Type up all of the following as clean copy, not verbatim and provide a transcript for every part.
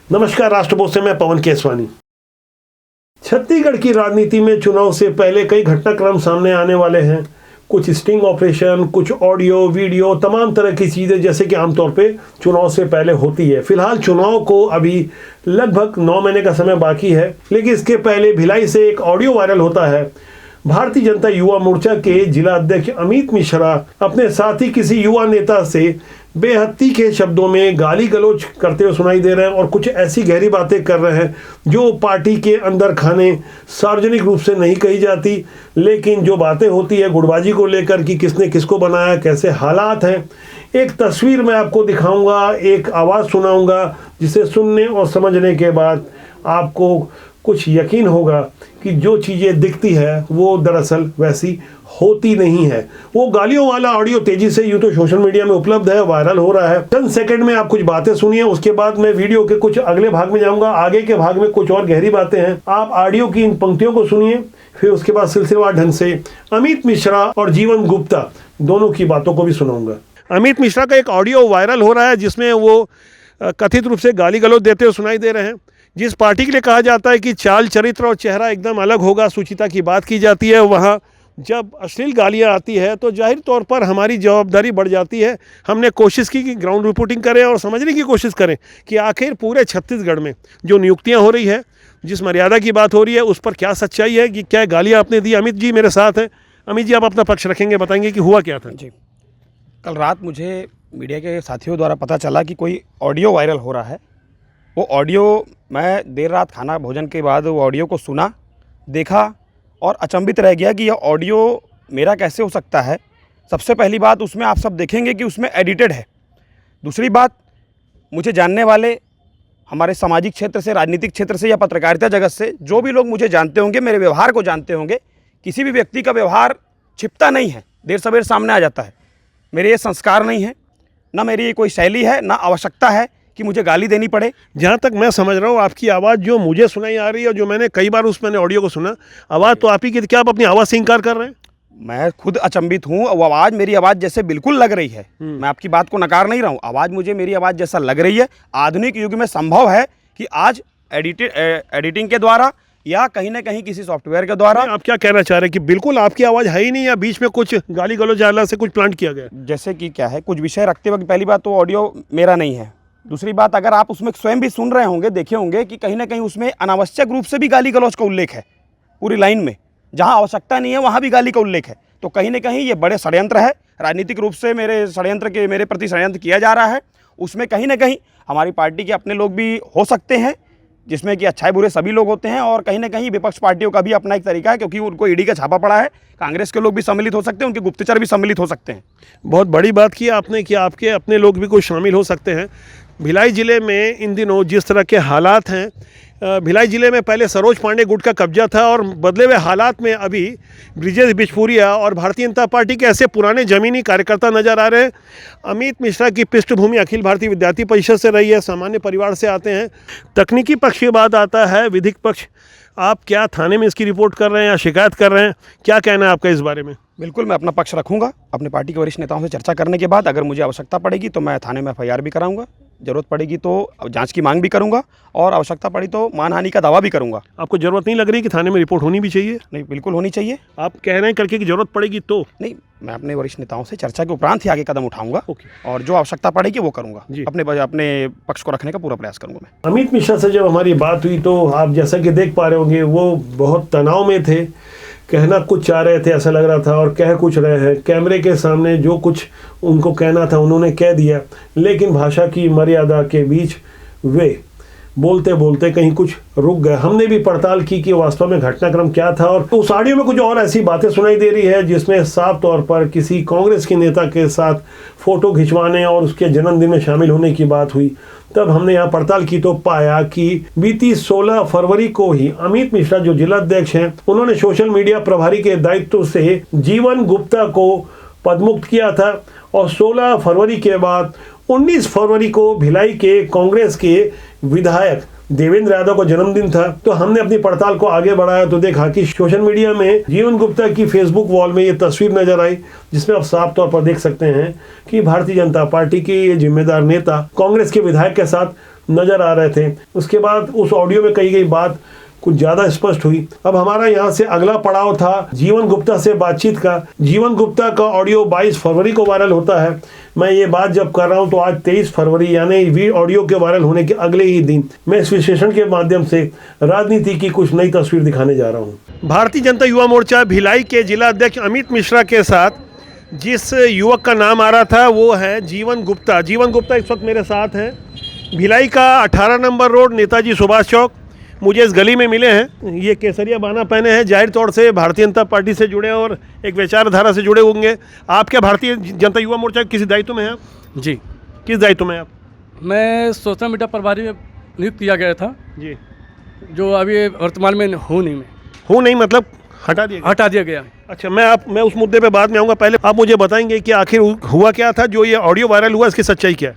नमस्कार, राष्ट्रपोस्ट से मैं पवन केसवानी। छत्तीसगढ़ की राजनीति में चुनाव से पहले कई घटनाक्रम सामने आने वाले हैं। कुछ स्टिंग ऑपरेशन, कुछ ऑडियो वीडियो, तमाम तरह की चीज़ें जैसे कि आमतौर पे चुनाव से पहले होती है। फिलहाल चुनाव को अभी लगभग 9 महीने का समय बाकी है, लेकिन इसके पहले भिलाई से एक ऑडियो वायरल होता है। भारतीय जनता युवा मोर्चा के जिला अध्यक्ष अमित मिश्रा अपने साथी किसी युवा नेता से बेहद तीखे शब्दों में गाली गलौज करते हुए सुनाई दे रहे हैं और कुछ ऐसी गहरी बातें कर रहे हैं जो पार्टी के अंदर खाने सार्वजनिक रूप से नहीं कही जाती, लेकिन जो बातें होती है गुटबाजी को लेकर कि किसने किसको बनाया, कैसे हालात हैं। एक तस्वीर मैं आपको दिखाऊंगा, एक आवाज़ सुनाऊंगा, जिसे सुनने और समझने के बाद आपको कुछ यकीन होगा कि जो चीज़ें दिखती है वो दरअसल वैसी होती नहीं है। वो गालियों वाला ऑडियो तेजी से यूं तो सोशल मीडिया में उपलब्ध है, वायरल हो रहा है। चंद सेकंड में आप कुछ बातें सुनिए, उसके बाद मैं वीडियो के कुछ अगले भाग में जाऊंगा। आगे के भाग में कुछ और गहरी बातें हैं। आप ऑडियो की इन पंक्तियों को सुनिए, फिर उसके बाद सिलसिलेवार ढंग से अमित मिश्रा और जीवन गुप्ता दोनों की बातों को भी सुनाऊंगा। अमित मिश्रा का एक ऑडियो वायरल हो रहा है जिसमें वो कथित रूप से गाली गलौज देते हुए सुनाई दे रहे हैं। जिस पार्टी के लिए कहा जाता है कि चाल चरित्र और चेहरा एकदम अलग होगा, सुचिता की बात की जाती है, वहाँ जब अश्लील गालियाँ आती है तो जाहिर तौर पर हमारी जवाबदारी बढ़ जाती है। हमने कोशिश की कि ग्राउंड रिपोर्टिंग करें और समझने की कोशिश करें कि आखिर पूरे छत्तीसगढ़ में जो नियुक्तियाँ हो रही है, जिस मर्यादा की बात हो रही है, उस पर क्या सच्चाई है कि क्या गालियाँ आपने दी। अमित जी मेरे साथ हैं। अमित जी, आप अपना पक्ष रखेंगे, बताएंगे कि हुआ क्या था। जी, कल रात मुझे मीडिया के साथियों द्वारा पता चला कि कोई ऑडियो वायरल हो रहा है। वो ऑडियो मैं देर रात खाना भोजन के बाद वो ऑडियो को सुना, देखा और अचंभित रह गया कि यह ऑडियो मेरा कैसे हो सकता है। सबसे पहली बात, उसमें आप सब देखेंगे कि उसमें एडिटेड है। दूसरी बात, मुझे जानने वाले हमारे सामाजिक क्षेत्र से, राजनीतिक क्षेत्र से या पत्रकारिता जगत से जो भी लोग मुझे जानते होंगे, मेरे व्यवहार को जानते होंगे, किसी भी व्यक्ति का व्यवहार छिपता नहीं है, देर सवेर सामने आ जाता है। मेरे ये संस्कार नहीं है, ना मेरी ये कोई शैली है, ना आवश्यकता है कि मुझे गाली देनी पड़े। जहाँ तक मैं समझ रहा हूँ, आपकी आवाज़ जो मुझे सुनाई आ रही है और जो मैंने कई बार उस मैंने ऑडियो को सुना, आवाज़ तो आप ही की। क्या आप अपनी आवाज़ से इनकार कर रहे हैं? मैं खुद अचंभित हूँ। वो आवाज़ मेरी आवाज़ जैसे बिल्कुल लग रही है। मैं आपकी बात को नकार नहीं रहा हूँ, आवाज़ मुझे मेरी आवाज़ जैसा लग रही है। आधुनिक युग में संभव है कि आज एडिटिंग के द्वारा या कहीं ना कहीं किसी सॉफ्टवेयर के द्वारा। आप क्या कहना चाह रहे हैं कि बिल्कुल आपकी आवाज़ है ही नहीं, या बीच में कुछ गाली गलौज से कुछ प्लांट किया गया? जैसे कि क्या है, कुछ विषय रखते वक्त पहली बात तो ऑडियो मेरा नहीं है। दूसरी बात, अगर आप उसमें स्वयं भी सुन रहे होंगे, देखे होंगे कि कहीं ना कहीं उसमें अनावश्यक रूप से भी गाली गलौज का उल्लेख है। पूरी लाइन में जहां आवश्यकता नहीं है वहां भी गाली का उल्लेख है। तो कहीं ना कहीं ये बड़े षड्यंत्र है, राजनीतिक रूप से मेरे प्रति षड्यंत्र किया जा रहा है। उसमें कहीं ना कहीं हमारी पार्टी के अपने लोग भी हो सकते हैं, जिसमें कि अच्छाई बुरे सभी लोग होते हैं, और कहीं ना कहीं विपक्ष पार्टियों का भी अपना एक तरीका है, क्योंकि उनको ईडी का छापा पड़ा है। कांग्रेस के लोग भी सम्मिलित हो सकते हैं, उनके गुप्तचर भी सम्मिलित हो सकते हैं। बहुत बड़ी बात की आपने कि आपके अपने लोग भी कुछ शामिल हो सकते हैं। भिलाई ज़िले में इन दिनों जिस तरह के हालात हैं, भिलाई ज़िले में पहले सरोज पांडे गुट का कब्जा था और बदले हुए हालात में अभी ब्रिजेश बिचपुरिया और भारतीय जनता पार्टी के ऐसे पुराने ज़मीनी कार्यकर्ता नज़र आ रहे हैं। अमित मिश्रा की पृष्ठभूमि अखिल भारतीय विद्यार्थी परिषद से रही है, सामान्य परिवार से आते हैं। तकनीकी पक्ष के बाद आता है विधिक पक्ष। आप क्या थाने में इसकी रिपोर्ट कर रहे हैं या शिकायत कर रहे हैं? क्या कहना है आपका इस बारे में? बिल्कुल, मैं अपना पक्ष रखूंगा। अपने पार्टी के वरिष्ठ नेताओं से चर्चा करने के बाद अगर मुझे आवश्यकता पड़ेगी तो मैं थाने में एफआईआर भी कराऊंगा। जरूरत पड़ेगी तो जांच की मांग भी करूंगा, और आवश्यकता पड़ी तो मानहानि का दावा भी करूंगा। आपको जरूरत नहीं लग रही कि थाने में रिपोर्ट होनी भी चाहिए? नहीं, बिल्कुल होनी चाहिए। आप कह रहे हैं करके कि जरूरत पड़ेगी तो? नहीं, मैं अपने वरिष्ठ नेताओं से चर्चा के उपरांत ही आगे कदम उठाऊंगा, और जो आवश्यकता पड़ेगी वो करूंगा। अपने पक्ष को रखने का पूरा प्रयास करूंगा मैं। अमित मिश्रा से जब हमारी बात हुई तो आप जैसा कि देख पा रहे होंगे, वो बहुत तनाव में थे, कहना कुछ चाह रहे थे ऐसा लग रहा था, और कह कुछ रहे हैं। कैमरे के सामने जो कुछ उनको कहना था उन्होंने कह दिया, लेकिन भाषा की मर्यादा के बीच वे बोलते बोलते कहीं कुछ रुक गए। हमने भी पड़ताल की कि वास्तव में घटनाक्रम क्या था, और उस ऑडियो में कुछ और ऐसी बातें सुनाई दे रही है जिसमें साफ तौर पर किसी कांग्रेस के नेता के साथ फोटो खिंचवाने और उसके जन्मदिन में शामिल होने की बात हुई। तब हमने यहाँ पड़ताल की तो पाया कि बीती 16 फरवरी को ही अमित मिश्रा जो जिला अध्यक्ष हैं, उन्होंने सोशल मीडिया प्रभारी के दायित्व से जीवन गुप्ता को पदमुक्त किया था, और 16 फरवरी के बाद 19 फरवरी को भिलाई के कांग्रेस के विधायक देवेंद्र यादव का जन्मदिन था। तो हमने अपनी पड़ताल को आगे बढ़ाया तो देखा कि सोशल मीडिया में जीवन गुप्ता की फेसबुक वॉल में ये तस्वीर नजर आई, जिसमें आप साफ तौर पर देख सकते हैं कि भारतीय जनता पार्टी के ये जिम्मेदार नेता कांग्रेस के विधायक के साथ नजर आ रहे थे। उसके बाद उस ऑडियो में कही गई बात कुछ ज्यादा स्पष्ट हुई। अब हमारा यहाँ से अगला पड़ाव था जीवन गुप्ता से बातचीत का। जीवन गुप्ता का ऑडियो 22 फरवरी को वायरल होता है। मैं ये बात जब कर रहा हूँ तो आज 23 फरवरी यानी वी ऑडियो के वायरल होने के अगले ही दिन मैं इस विश्लेषण के माध्यम से राजनीति की कुछ नई तस्वीर दिखाने जा रहा हूँ। भारतीय जनता युवा मोर्चा भिलाई के जिला अध्यक्ष अमित मिश्रा के साथ जिस युवक का नाम आ रहा था वो है जीवन गुप्ता। जीवन गुप्ता इस वक्त मेरे साथ हैं। भिलाई का 18 नंबर रोड नेताजी सुभाष चौक मुझे इस गली में मिले हैं। ये केसरिया बाना पहने हैं, जाहिर तौर से भारतीय जनता पार्टी से जुड़े और एक विचारधारा से जुड़े होंगे। आप क्या भारतीय जनता युवा मोर्चा किसी दायित्व में हैं आप? जी, किस दायित्व में आप? मैं सोशल मीडिया प्रभारी में नियुक्त किया गया था, जी, जो अभी वर्तमान में हूँ नहीं, मैं हूँ नहीं मतलब हटा दिया गया। अच्छा, मैं उस मुद्दे पे बाद में आऊँगा। पहले आप मुझे बताएंगे कि आखिर हुआ क्या था जो ये ऑडियो वायरल हुआ, इसकी सच्चाई क्या है?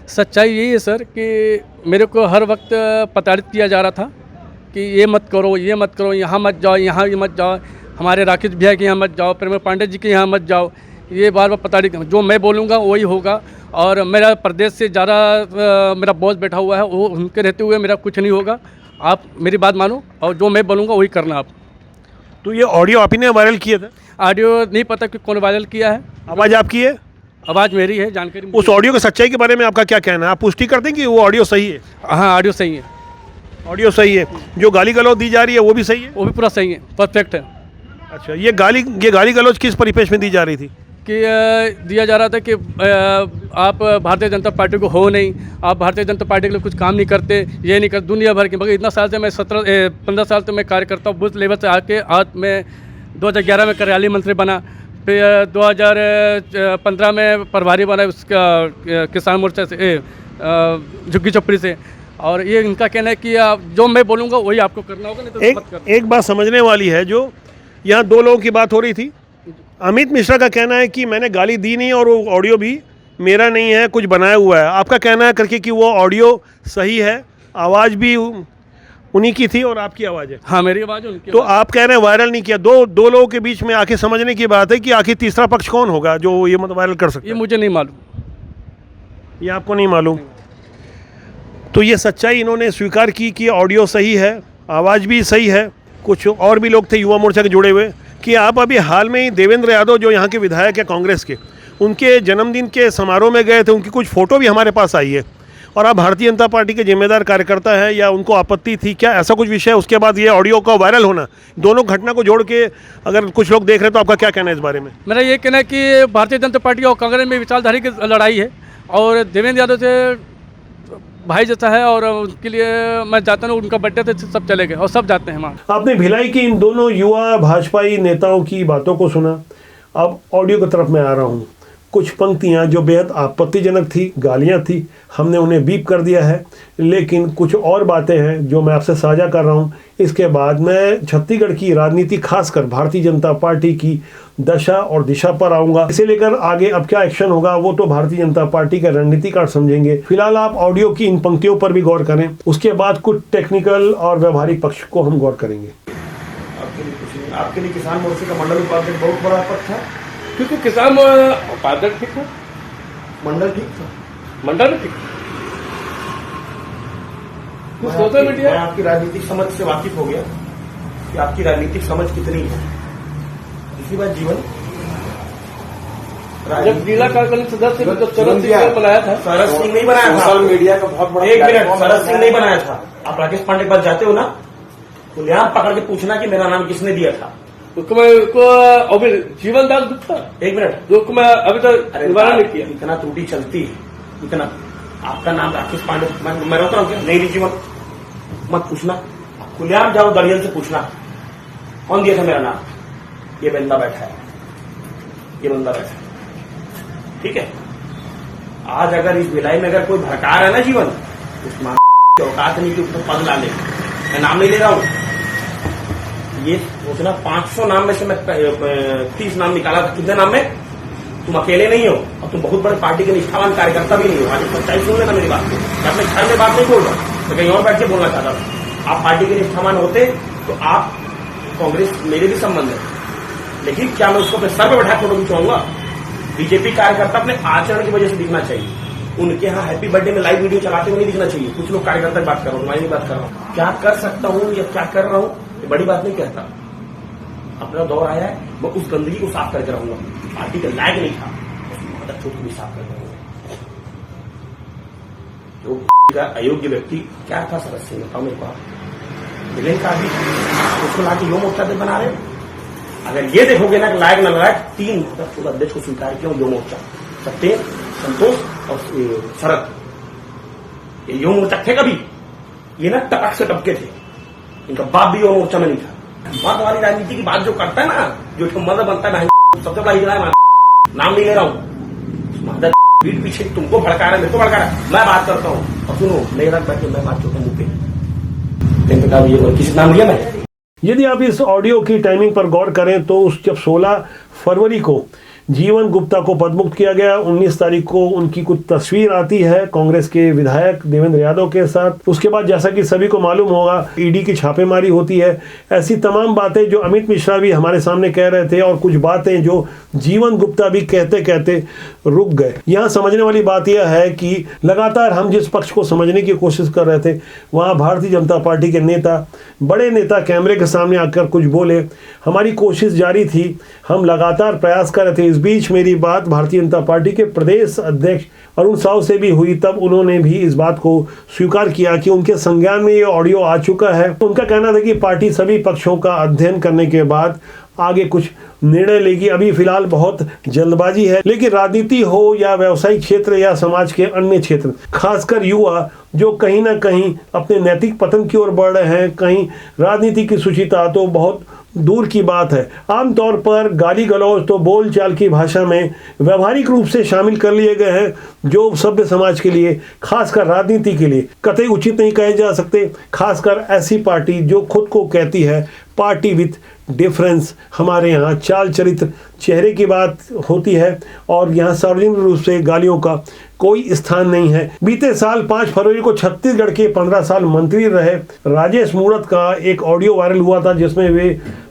सच्चाई यही है सर कि मेरे को हर वक्त प्रताड़ित किया जा रहा था कि ये मत करो, यहाँ मत जाओ, यहाँ ये मत जाओ, हमारे राकेश भैया के यहाँ मत जाओ, प्रेम पांडे जी के यहाँ मत जाओ। ये बार बार प्रताड़ित, जो मैं बोलूँगा वही होगा। और मेरा प्रदेश से ज़्यादा मेरा बॉस बैठा हुआ है, वो उनके रहते हुए मेरा कुछ नहीं होगा। आप मेरी बात मानो और जो मैं बोलूँगा वही करना आप। तो ये ऑडियो आप ही ने वायरल किया था? ऑडियो नहीं पता कि कौन वायरल किया है। आवाज़ आपकी है? आवाज़ मेरी है, जानकारी। उस ऑडियो की सच्चाई के बारे में आपका क्या कहना है? आप पुष्टि कर दें कि वो ऑडियो सही है? हाँ, ऑडियो सही है। ऑडियो सही है। जो गाली गलौज दी जा रही है वो भी सही है? वो भी पूरा सही है, परफेक्ट है। अच्छा, ये गाली गलौज किस परिपेक्ष में दी जा रही थी? कि दिया जा रहा था कि आप भारतीय जनता पार्टी को हो नहीं, आप भारतीय जनता पार्टी के लिए कुछ काम नहीं करते, ये नहीं करते, दुनिया भर के। मगर इतना साल से मैं 15 साल से मैं कार्य करता हूँ बूथ लेवल से आके। आज मैं 2011 में कार्यालय मंत्री बना, फिर 2015 में प्रभारी बना उसका किसान मोर्चा से झुग्गी चौपड़ी से। और ये इनका कहना है कि आप जो मैं बोलूँगा वही आपको करना होगा, नहीं तो मत करना। एक बात समझने वाली है, जो यहाँ दो लोगों की बात हो रही थी। अमित मिश्रा का कहना है कि मैंने गाली दी नहीं और वो ऑडियो भी मेरा नहीं है, कुछ बनाया हुआ है। आपका कहना है करके कि वो ऑडियो सही है, आवाज़ भी उन्हीं की थी और आपकी आवाज़ है? हाँ, मेरी आवाज़ है, उनकी। तो आप कह रहे हैं वायरल नहीं किया। दो लोगों के बीच में आके समझने की बात है कि आखिर तीसरा पक्ष कौन होगा जो ये मतलब वायरल कर सकता है? ये मुझे नहीं मालूम, ये आपको नहीं मालूम। तो ये सच्चाई इन्होंने स्वीकार की कि ऑडियो सही है, आवाज़ भी सही है। कुछ और भी लोग थे युवा मोर्चा के जुड़े हुए कि आप अभी हाल में ही देवेंद्र यादव जो यहाँ के विधायक है कांग्रेस के, उनके जन्मदिन के समारोह में गए थे। उनकी कुछ फ़ोटो भी हमारे पास आई है और आप भारतीय जनता पार्टी के जिम्मेदार कार्यकर्ता हैं या उनको आपत्ति थी क्या, ऐसा कुछ विषय? उसके बाद ये ऑडियो का वायरल होना, दोनों घटना को जोड़ के अगर कुछ लोग देख रहे हैं तो आपका क्या कहना है इस बारे में? मेरा ये कहना है कि भारतीय जनता पार्टी और कांग्रेस में विचारधारा की लड़ाई है और देवेंद्र यादव से भाई जैसा है और उनके लिए मैं जाता हूँ। उनका बर्थडे थे, सब चले गए और सब जाते हैं वहाँ। आपने भिलाई की इन दोनों युवा भाजपाई नेताओं की बातों को सुना। अब ऑडियो की तरफ मैं आ रहा हूँ। कुछ पंक्तियाँ जो बेहद आपत्तिजनक थी, गालियाँ थी, हमने उन्हें बीप कर दिया है। लेकिन कुछ और बातें हैं जो मैं आपसे साझा कर रहा हूँ। इसके बाद मैं छत्तीसगढ़ की राजनीति, खासकर भारतीय जनता पार्टी की दशा और दिशा पर आऊँगा। इसे लेकर आगे अब क्या एक्शन होगा वो तो भारतीय जनता पार्टी के रणनीतिकार समझेंगे। फिलहाल आप ऑडियो की इन पंक्तियों पर भी गौर करें, उसके बाद कुछ टेक्निकल और व्यवहारिक पक्ष को हम गौर करेंगे। आपके लिए किसान मोर्चे का मंडल उपाध्यक्ष बहुत बड़ा पद था, क्योंकि किसान उपाध्यक्ष ठीक था, मंडल ठीक था, मंडल ठीक। सोशल मीडिया मैं आपकी राजनीतिक समझ से वाकिफ हो गया कि आपकी राजनीतिक समझ कितनी है। इसी बात जीवन जब जिला कार्यकारिणी सदस्य तो शरद सिंह ने बनाया था। शरद सिंह नहीं बनाया था, सोशल मीडिया का बहुत बड़ा। एक मिनट, शरद सिंह नहीं बनाया था। आप राकेश पांडे के पास जाते हो ना, तो यहाँ पकड़ के पूछना कि मेरा नाम किसने दिया था। उसको मैं अभी जीवन दास गुप्ता, एक मिनट, जो मैं अभी तक निवारण नहीं किया। इतना त्रुटि चलती है, इतना। आपका नाम राकेश पांडे, मैं रोक रहा हूँ क्या? नहीं दी जीवन, मत पूछना। खुलेआम जाओ, दरियल से पूछना कौन दिया था मेरा नाम। ये बंदा बैठा है, ये बंदा बैठा है, ठीक है। आज अगर इस भिलाई में अगर कोई भड़का रहा है ना जीवन, उस मां की औकात नहीं कि उसको पद डाले। मैं नाम नहीं ले रहा हूं। ये सोचना 500 नाम में से मैं 30 नाम निकाला था। कितने नाम में? तुम अकेले नहीं हो और तुम बहुत बड़े पार्टी के निष्ठावान कार्यकर्ता भी नहीं हो। आज सच्चाई सुन लेना मेरी बात। मैं अपने घर में बात नहीं बोल रहा, मैं कहीं और बैठ के बोलना चाहता था। आप पार्टी के निष्ठावान होते तो आप कांग्रेस, मेरे भी संबंध है, लेकिन क्या मैं उसको अपने सर पर बैठा फोटो खिंचवाऊंगा? बीजेपी कार्यकर्ता अपने आचरण की वजह से दिखना चाहिए। उनके यहाँ हैप्पी बर्थडे में लाइव वीडियो चलाते हुए नहीं दिखना चाहिए। कुछ लोग कार्यकर्ता की बात कर रहा हूँ, तुम्हारी बात कर रहा हूँ। क्या कर सकता हूँ या क्या कर रहा हूँ ये बड़ी बात नहीं कहता। अपना दौर आया है, मैं उस गंदगी को साफ करके रहूंगा। पार्टी का लायक नहीं था, उस को भी साफ करके रहूंगा। जो अयोग्य व्यक्ति क्या था सदस्य बताओ मेरे को, विलेन का भी उसको लाके युवा मोर्चा अध्यक्ष बना रहे। अगर ये देखोगे ना लायक न लायक, 3 अध्यक्ष को स्वीकार किया युवा मोर्चा, सत्य, संतोष और शरद, ये युवा मोर्चा थे कभी? ये ना टपक से टपके थे, इनका बाप भी युवा मोर्चा में नहीं था। मत वाली राजनीति की बात जो करता है ना, जो मदद बनता है, सबसे बड़ा हिजड़ा है। नाम नहीं ले रहा हूं, पीठ पीछे तुमको भड़का रहा है, मेरे को भड़का रहा है। मैं बात करता हूं और सुनो, मेरा बैठ के मैं बात करता हूं मुंह पे, किसी नाम लिया मैं। यदि आप इस ऑडियो की टाइमिंग पर गौर करें तो जब 16 फरवरी को जीवन गुप्ता को पदमुक्त किया गया, 19 तारीख को उनकी कुछ तस्वीर आती है कांग्रेस के विधायक देवेंद्र यादव के साथ। उसके बाद जैसा कि सभी को मालूम होगा, ईडी की छापेमारी होती है। ऐसी तमाम बातें जो अमित मिश्रा भी हमारे सामने कह रहे थे और कुछ बातें जो जीवन गुप्ता भी कहते कहते रुक गए। यहाँ समझने वाली बात यह है कि लगातार हम जिस पक्ष को समझने की कोशिश कर रहे थे, वहाँ भारतीय जनता पार्टी के नेता, बड़े नेता कैमरे के सामने आकर कुछ बोले। हमारी कोशिश जारी थी, हम लगातार प्रयास कर रहे थे। इस बीच मेरी बात भारतीय जनता पार्टी के प्रदेश अध्यक्ष अरुण साव से भी हुई, तब उन्होंने भी इस बात को स्वीकार किया कि उनके संज्ञान में ये ऑडियो आ चुका है। उनका कहना था कि पार्टी सभी पक्षों का अध्ययन करने के बाद आगे कुछ निर्णय लेगी। अभी फिलहाल बहुत जल्दबाजी है, लेकिन राजनीति हो या व्यवसायिक क्षेत्र या समाज के अन्य क्षेत्र, खासकर युवा जो कहीं ना कहीं अपने नैतिक पतन की ओर बढ़ रहे हैं, कहीं राजनीति की सुचिता तो बहुत दूर की बात है। आमतौर पर गाली गलौज तो बोलचाल की भाषा में व्यवहारिक रूप से शामिल कर लिए गए हैं, जो सभ्य समाज के लिए, खासकर राजनीति के लिए कतई उचित नहीं कहे जा सकते। खासकर ऐसी पार्टी जो खुद को कहती है पार्टी विथ डिफरेंस। हमारे यहाँ चाल चरित्र, चेहरे की बात होती है और यहाँ सार्वजनिक रूप से गालियों का कोई स्थान नहीं है। बीते साल 5 फरवरी को छत्तीसगढ़ के 15 साल मंत्री रहे राजेश मूणत का एक ऑडियो वायरल हुआ था, जिसमें वे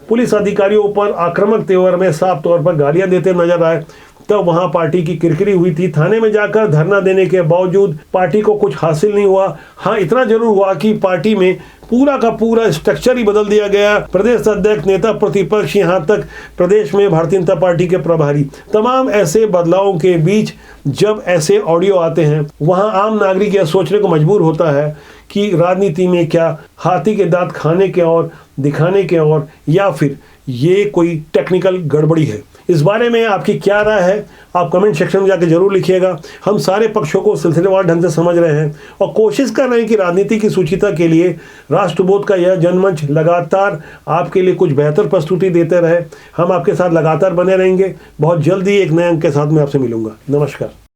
पुलिस अधिकारियों पर आक्रामक तेवर में साफ तौर पर गालियां देते नजर आए। तब वहां पार्टी की किरकिरी हुई थी। थाने में जाकर धरना देने के बावजूद पार्टी को कुछ हासिल नहीं हुआ। हाँ, इतना जरूर हुआ कि पार्टी में पूरा का पूरा स्ट्रक्चर ही बदल दिया गया। प्रदेश अध्यक्ष, नेता प्रतिपक्ष, यहाँ तक प्रदेश में भारतीय जनता पार्टी के प्रभारी, तमाम ऐसे बदलावों के बीच जब ऐसे ऑडियो आते हैं, वहाँ आम नागरिक यह सोचने को मजबूर होता है कि राजनीति में क्या हाथी के दांत खाने के और दिखाने के और, या फिर ये कोई टेक्निकल गड़बड़ी है। इस बारे में आपकी क्या राय है, आप कमेंट सेक्शन में जाकर जरूर लिखिएगा। हम सारे पक्षों को सिलसिलेवार ढंग से समझ रहे हैं और कोशिश कर रहे हैं कि राजनीति की सुचिता के लिए राष्ट्रबोध का यह जनमंच लगातार आपके लिए कुछ बेहतर प्रस्तुति देते रहे। हम आपके साथ लगातार बने रहेंगे। बहुत जल्दी एक नए अंक के साथ मैं आपसे मिलूंगा। नमस्कार।